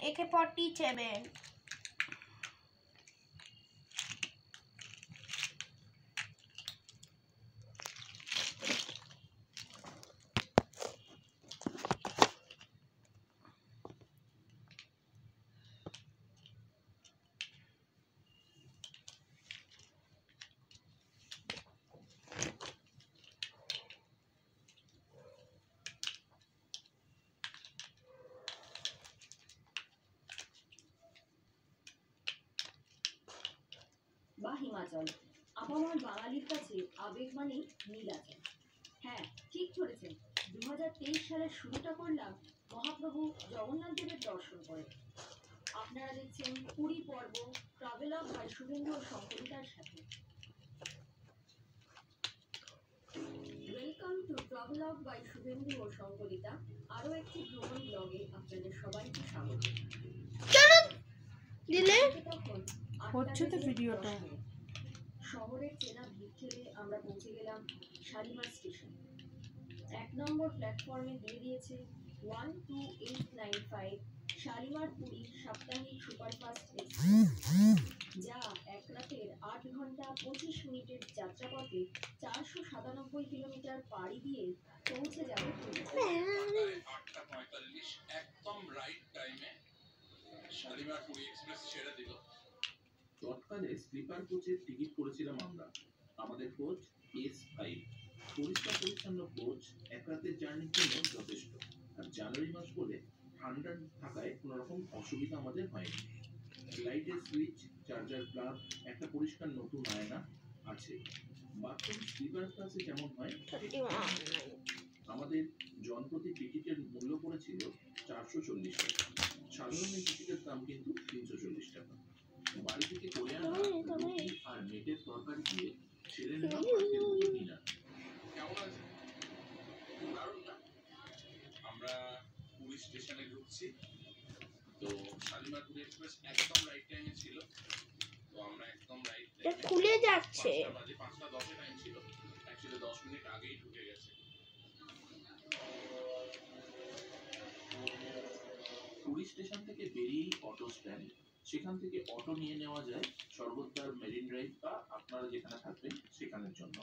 AK-47। বা হিমাচল, আবহাওয়ার বাঙালির কাছে আবেগ মানে নীলাচল। হ্যাঁ, ঠিক ধরেছেন। 2023 সালের শুরুটা করলাম মহাপ্রভু জগন্নাথ দেবের দর্শন করে। আপনারা দেখছেন পুরী পর্ব ট্রাভেলগ বাই শুভেন্দু ও শঙ্করিতার সাথে। Welcome to travelogue by Shubhendu ও শঙ্করিতা, আরও একটি ভ্রমণ ব্লগে আপনাদের সবাইকে স্বাগত। দিলে তখন হচ্ছে তো ভিডিওটা। শহরের চেনা ভিড় ঠেলে আমরা পৌঁছে গেলাম শালিমার স্টেশন। 1 নম্বর প্ল্যাটফর্মে দিয়ে দিয়েছে 12895 শালিমার পুরী সাপ্তাহিক সুপারফাস্ট এক্সপ্রেস, যা এক রাতের 8 ঘন্টা 25 মিনিটের যাত্রাপথে 497 কিলোমিটার পাড়ি দিয়ে পৌঁছে যাবে পুরী। 8:45 একদম রাইট টাইমে শালিমার পুরী এক্সপ্রেস ছেড়ে দিল। তৎকালে স্লিপার কোচের টিকিট করেছিলাম আমরা। আমাদের কোচ S5, পরিষ্কার পরিচ্ছন্ন কোচ, এক রাতের জার্নির জন্য যথেষ্ট। আর জানুয়ারি মাস বলে ঠান্ডা থাকায় কোনো রকম অসুবিধা আমাদের হয়নি। লাইটের সুইচ, চার্জার প্লাগ, একটা পরিষ্কার নতুন আয়না আছে। বাথরুম স্লিপার ক্লাসে যেমন হয় আমাদের জনপ্রতি টিকিটের মূল্য পড়েছিল 440 টাকা। সাধারণ টিকিটের দাম কিন্তু 340 টাকা। বাড়ি থেকে করে আনা রুটি আর মেটের তরকারি দিয়ে ছেড়ে নিলাম আজকের মতো ডিনার। কেমন আছে? দারুণ না? আমরা পুরী স্টেশনে ঢুকছি। তো শালিমার পুরী এক্সপ্রেস একদম রাইট টাইমে ছিল। তো আমরা একদম রাইট টাইমে খুলে যাচ্ছে। 5:10 টাইম ছিল। অ্যাকচুয়ালি 10 মিনিট আগেই ঢুকে গেছে। পুরী স্টেশন থেকে বেরিয়েই অটো স্ট্যান্ড, সেখান থেকে অটো নিয়ে নেওয়া যায় সর্বদার মেরিন ড্রাইভ বা আপনারা যেখানে থাকবেন সেখানের জন্য।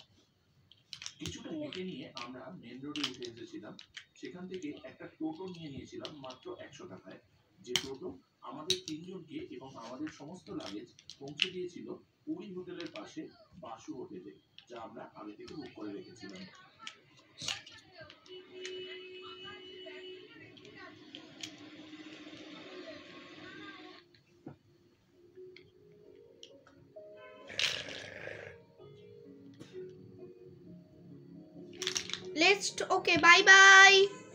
কিছুটা হেঁটে নিয়ে আমরা মেন রোডে উঠে এসেছিলাম। সেখান থেকে একটা টোটো নিয়ে নিয়েছিলাম মাত্র 100 টাকায়, যে টোটো আমাদের তিনজনকে এবং আমাদের সমস্ত লাগেজ পৌঁছে দিয়েছিল পুরী হোটেলের পাশে বাসু হোটেলে, যা আমরা আগে থেকে বুক করে রেখেছিলাম। Okay, bye bye.